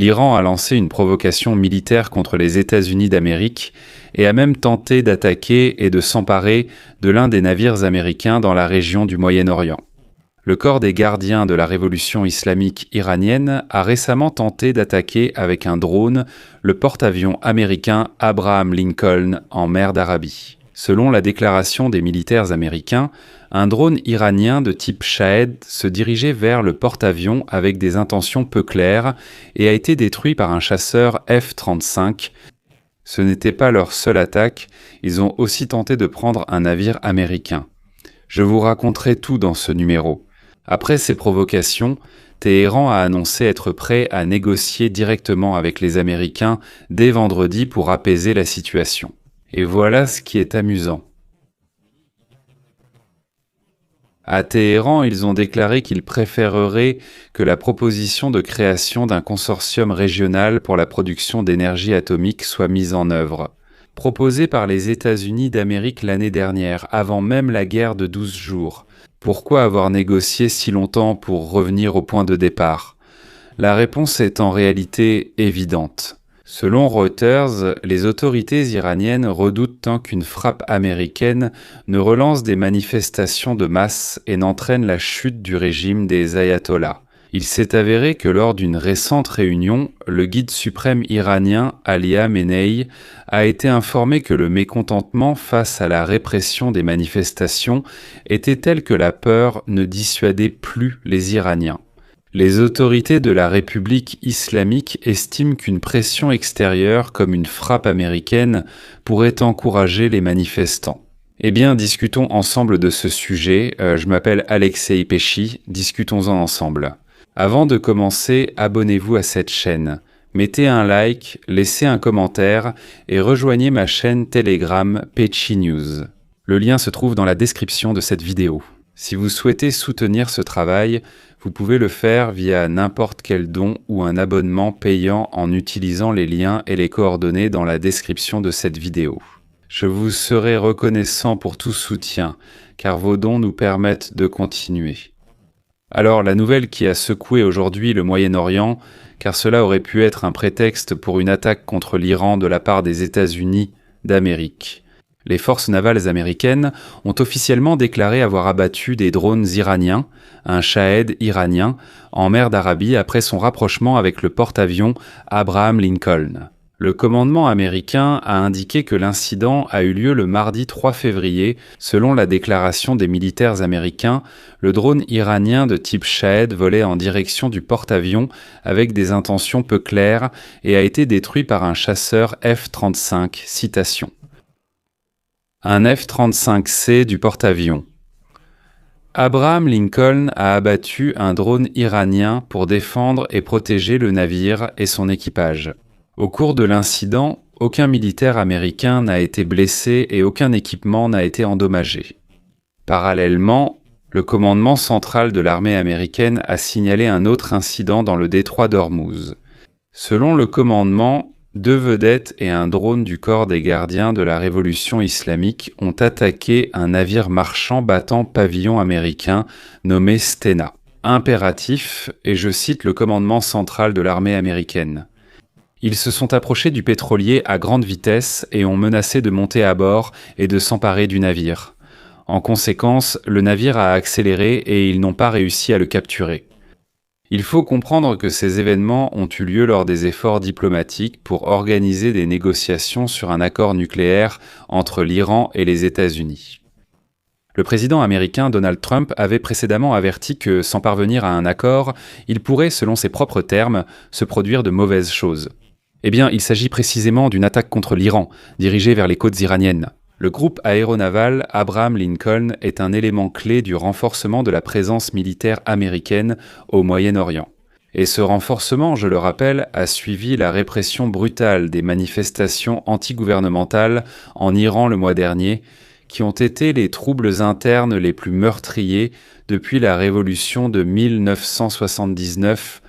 L'Iran a lancé une provocation militaire contre les États-Unis d'Amérique et a même tenté d'attaquer et de s'emparer de l'un des navires américains dans la région du Moyen-Orient. Le corps des gardiens de la révolution islamique iranienne a récemment tenté d'attaquer avec un drone le porte-avions américain Abraham Lincoln en mer d'Arabie. Selon la déclaration des militaires américains, un drone iranien de type Shahed se dirigeait vers le porte-avions avec des intentions peu claires et a été détruit par un chasseur F-35. Ce n'était pas leur seule attaque, ils ont aussi tenté de prendre un navire américain. Je vous raconterai tout dans ce numéro. Après ces provocations, Téhéran a annoncé être prêt à négocier directement avec les Américains dès vendredi pour apaiser la situation. Et voilà ce qui est amusant. À Téhéran, ils ont déclaré qu'ils préféreraient que la proposition de création d'un consortium régional pour la production d'énergie atomique soit mise en œuvre. Proposée par les États-Unis d'Amérique l'année dernière, avant même la guerre de 12 jours. Pourquoi avoir négocié si longtemps pour revenir au point de départ? La réponse est en réalité évidente. Selon Reuters, les autorités iraniennes redoutent tant qu'une frappe américaine ne relance des manifestations de masse et n'entraîne la chute du régime des ayatollahs. Il s'est avéré que lors d'une récente réunion, le guide suprême iranien Ali Khamenei a été informé que le mécontentement face à la répression des manifestations était tel que la peur ne dissuadait plus les Iraniens. Les autorités de la République islamique estiment qu'une pression extérieure comme une frappe américaine pourrait encourager les manifestants. Eh bien, discutons ensemble de ce sujet. Je m'appelle Alexei Pesci, discutons-en ensemble. Avant de commencer, abonnez-vous à cette chaîne. Mettez un like, laissez un commentaire et rejoignez ma chaîne Telegram Pesci News. Le lien se trouve dans la description de cette vidéo. Si vous souhaitez soutenir ce travail, vous pouvez le faire via n'importe quel don ou un abonnement payant en utilisant les liens et les coordonnées dans la description de cette vidéo. Je vous serai reconnaissant pour tout soutien, car vos dons nous permettent de continuer. Alors, la nouvelle qui a secoué aujourd'hui le Moyen-Orient, car cela aurait pu être un prétexte pour une attaque contre l'Iran de la part des États-Unis d'Amérique. Les forces navales américaines ont officiellement déclaré avoir abattu des drones iraniens, un Shahed iranien, en mer d'Arabie après son rapprochement avec le porte-avions Abraham Lincoln. Le commandement américain a indiqué que l'incident a eu lieu le mardi 3 février. Selon la déclaration des militaires américains, le drone iranien de type Shahed volait en direction du porte-avions avec des intentions peu claires et a été détruit par un chasseur F-35. Citation. Un F-35C du porte-avions. Abraham Lincoln a abattu un drone iranien pour défendre et protéger le navire et son équipage. Au cours de l'incident, aucun militaire américain n'a été blessé et aucun équipement n'a été endommagé. Parallèlement, le commandement central de l'armée américaine a signalé un autre incident dans le détroit d'Ormuz. Selon le commandement, 2 vedettes et un drone du corps des gardiens de la révolution islamique ont attaqué un navire marchand battant pavillon américain nommé Stena. Impératif, et je cite le commandement central de l'armée américaine. Ils se sont approchés du pétrolier à grande vitesse et ont menacé de monter à bord et de s'emparer du navire. En conséquence, le navire a accéléré et ils n'ont pas réussi à le capturer. Il faut comprendre que ces événements ont eu lieu lors des efforts diplomatiques pour organiser des négociations sur un accord nucléaire entre l'Iran et les États-Unis. Le président américain Donald Trump avait précédemment averti que, sans parvenir à un accord, il pourrait, selon ses propres termes, se produire de mauvaises choses. Eh bien, il s'agit précisément d'une attaque contre l'Iran, dirigée vers les côtes iraniennes. Le groupe aéronaval Abraham Lincoln est un élément clé du renforcement de la présence militaire américaine au Moyen-Orient. Et ce renforcement, je le rappelle, a suivi la répression brutale des manifestations antigouvernementales en Iran le mois dernier, qui ont été les troubles internes les plus meurtriers depuis la révolution de 1979.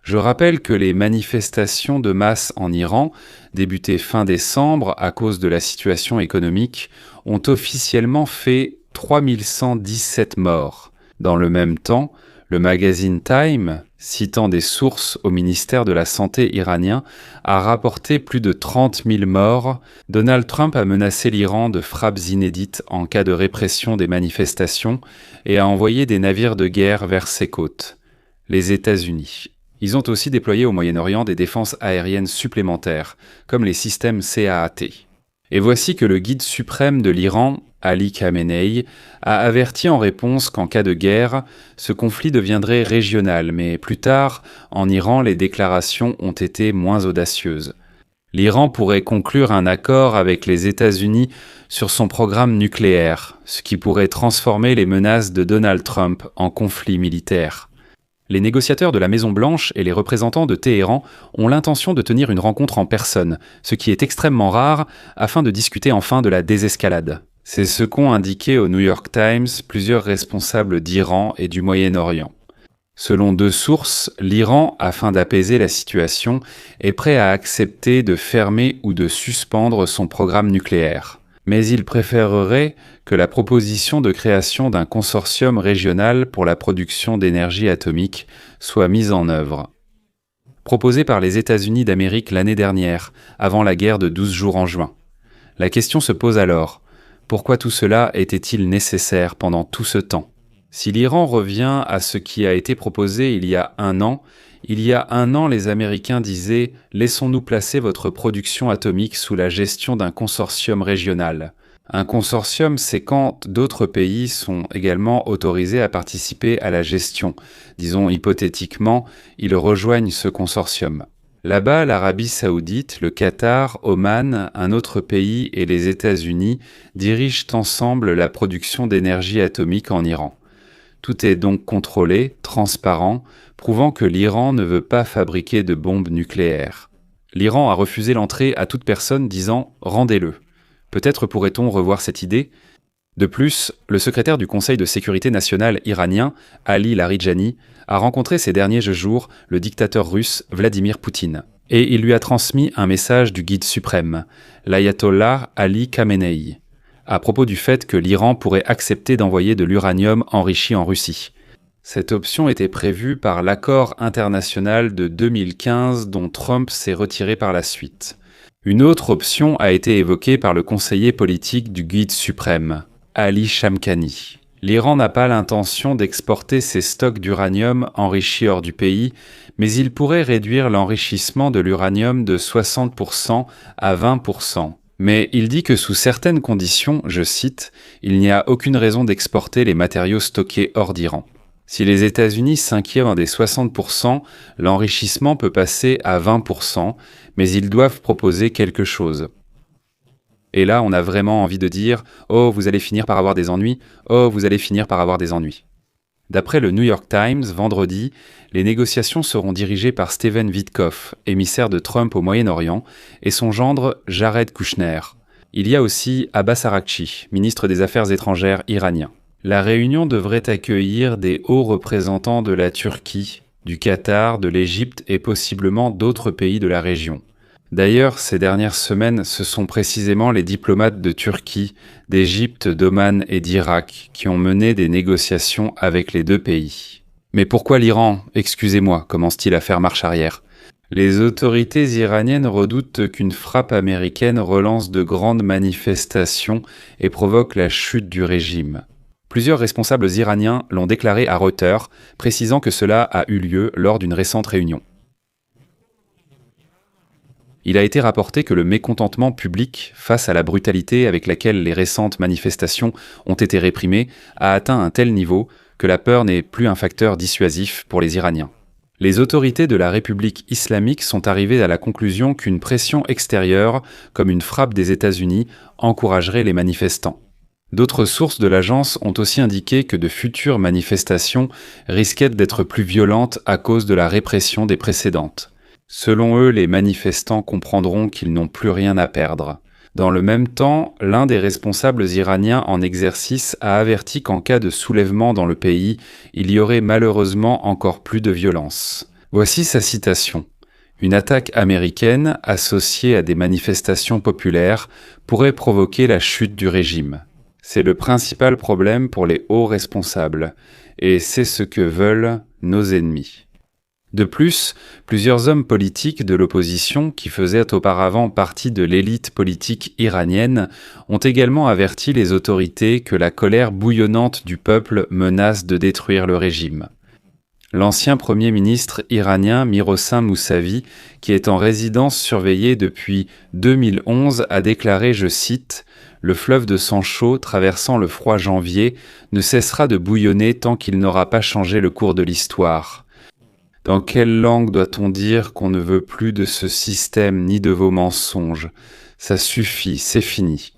Je rappelle que les manifestations de masse en Iran, débutées fin décembre à cause de la situation économique, ont officiellement fait 3117 morts. Dans le même temps, Le magazine Time, citant des sources au ministère de la Santé iranien, a rapporté plus de 30 000 morts. Donald Trump a menacé l'Iran de frappes inédites en cas de répression des manifestations et a envoyé des navires de guerre vers ses côtes. Les États-Unis. Ils ont aussi déployé au Moyen-Orient des défenses aériennes supplémentaires, comme les systèmes CAAT. Et voici que le guide suprême de l'Iran, Ali Khamenei, a averti en réponse qu'en cas de guerre, ce conflit deviendrait régional, mais plus tard, en Iran, les déclarations ont été moins audacieuses. L'Iran pourrait conclure un accord avec les États-Unis sur son programme nucléaire, ce qui pourrait transformer les menaces de Donald Trump en conflit militaire. Les négociateurs de la Maison-Blanche et les représentants de Téhéran ont l'intention de tenir une rencontre en personne, ce qui est extrêmement rare, afin de discuter enfin de la désescalade. C'est ce qu'ont indiqué au New York Times plusieurs responsables d'Iran et du Moyen-Orient. Selon 2 sources, l'Iran, afin d'apaiser la situation, est prêt à accepter de fermer ou de suspendre son programme nucléaire. Mais il préférerait que la proposition de création d'un consortium régional pour la production d'énergie atomique soit mise en œuvre. Proposée par les États-Unis d'Amérique l'année dernière, avant la guerre de 12 jours en juin. La question se pose alors, pourquoi tout cela était-il nécessaire pendant tout ce temps ? Si l'Iran revient à ce qui a été proposé il y a un an, les Américains disaient « Laissons-nous placer votre production atomique sous la gestion d'un consortium régional ». Un consortium, c'est quand d'autres pays sont également autorisés à participer à la gestion. Disons hypothétiquement, ils rejoignent ce consortium. Là-bas, l'Arabie Saoudite, le Qatar, Oman, un autre pays et les États-Unis dirigent ensemble la production d'énergie atomique en Iran. Tout est donc contrôlé, transparent, prouvant que l'Iran ne veut pas fabriquer de bombes nucléaires. L'Iran a refusé l'entrée à toute personne disant « rendez-le ». Peut-être pourrait-on revoir cette idée ? De plus, le secrétaire du Conseil de sécurité nationale iranien, Ali Larijani, a rencontré ces derniers jours le dictateur russe Vladimir Poutine. Et il lui a transmis un message du guide suprême, l'ayatollah Ali Khamenei, à propos du fait que l'Iran pourrait accepter d'envoyer de l'uranium enrichi en Russie. Cette option était prévue par l'accord international de 2015 dont Trump s'est retiré par la suite. Une autre option a été évoquée par le conseiller politique du guide suprême, Ali Shamkhani. L'Iran n'a pas l'intention d'exporter ses stocks d'uranium enrichi hors du pays, mais il pourrait réduire l'enrichissement de l'uranium de 60% à 20%. Mais il dit que sous certaines conditions, je cite, « il n'y a aucune raison d'exporter les matériaux stockés hors d'Iran ». Si les États-Unis s'inquièrent des 60%, l'enrichissement peut passer à 20%, mais ils doivent proposer quelque chose. Et là, on a vraiment envie de dire « Oh, vous allez finir par avoir des ennuis. Oh, vous allez finir par avoir des ennuis. » D'après le New York Times, vendredi, les négociations seront dirigées par Steven Witkoff, émissaire de Trump au Moyen-Orient, et son gendre Jared Kushner. Il y a aussi Abbas Araghchi, ministre des Affaires étrangères iranien. La réunion devrait accueillir des hauts représentants de la Turquie, du Qatar, de l'Égypte et possiblement d'autres pays de la région. D'ailleurs, ces dernières semaines, ce sont précisément les diplomates de Turquie, d'Égypte, d'Oman et d'Irak qui ont mené des négociations avec les 2 pays. Mais pourquoi l'Iran ? Excusez-moi, commence-t-il à faire marche arrière. Les autorités iraniennes redoutent qu'une frappe américaine relance de grandes manifestations et provoque la chute du régime. Plusieurs responsables iraniens l'ont déclaré à Reuters, précisant que cela a eu lieu lors d'une récente réunion. Il a été rapporté que le mécontentement public face à la brutalité avec laquelle les récentes manifestations ont été réprimées a atteint un tel niveau que la peur n'est plus un facteur dissuasif pour les Iraniens. Les autorités de la République islamique sont arrivées à la conclusion qu'une pression extérieure, comme une frappe des États-Unis, encouragerait les manifestants. D'autres sources de l'agence ont aussi indiqué que de futures manifestations risquaient d'être plus violentes à cause de la répression des précédentes. Selon eux, les manifestants comprendront qu'ils n'ont plus rien à perdre. Dans le même temps, l'un des responsables iraniens en exercice a averti qu'en cas de soulèvement dans le pays, il y aurait malheureusement encore plus de violence. Voici sa citation. « Une attaque américaine, associée à des manifestations populaires, pourrait provoquer la chute du régime. C'est le principal problème pour les hauts responsables. et c'est ce que veulent nos ennemis. De plus, plusieurs hommes politiques de l'opposition, qui faisaient auparavant partie de l'élite politique iranienne, ont également averti les autorités que la colère bouillonnante du peuple menace de détruire le régime. L'ancien Premier ministre iranien Mirossin Moussavi, qui est en résidence surveillée depuis 2011, a déclaré, je cite, « Le fleuve de sang chaud traversant le froid janvier ne cessera de bouillonner tant qu'il n'aura pas changé le cours de l'histoire. » Dans quelle langue doit-on dire qu'on ne veut plus de ce système ni de vos mensonges? Ça suffit, c'est fini.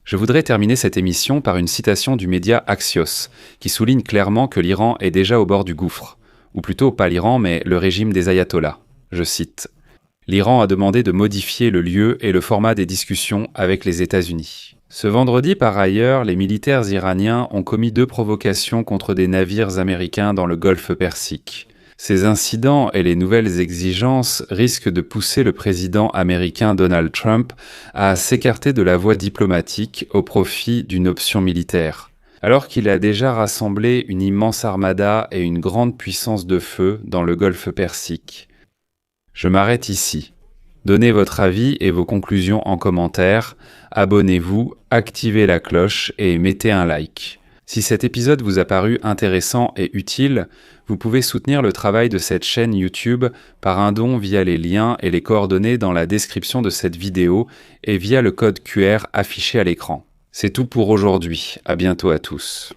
Je voudrais terminer cette émission par une citation du média Axios, qui souligne clairement que l'Iran est déjà au bord du gouffre. Ou plutôt, pas l'Iran, mais le régime des ayatollahs. Je cite. « L'Iran a demandé de modifier le lieu et le format des discussions avec les États-Unis. » Ce vendredi, par ailleurs, les militaires iraniens ont commis 2 provocations contre des navires américains dans le golfe Persique. Ces incidents et les nouvelles exigences risquent de pousser le président américain Donald Trump à s'écarter de la voie diplomatique au profit d'une option militaire. Alors qu'il a déjà rassemblé une immense armada et une grande puissance de feu dans le golfe Persique. Je m'arrête ici. Donnez votre avis et vos conclusions en commentaire, abonnez-vous, activez la cloche et mettez un like. Si cet épisode vous a paru intéressant et utile, vous pouvez soutenir le travail de cette chaîne YouTube par un don via les liens et les coordonnées dans la description de cette vidéo et via le code QR affiché à l'écran. C'est tout pour aujourd'hui. À bientôt à tous.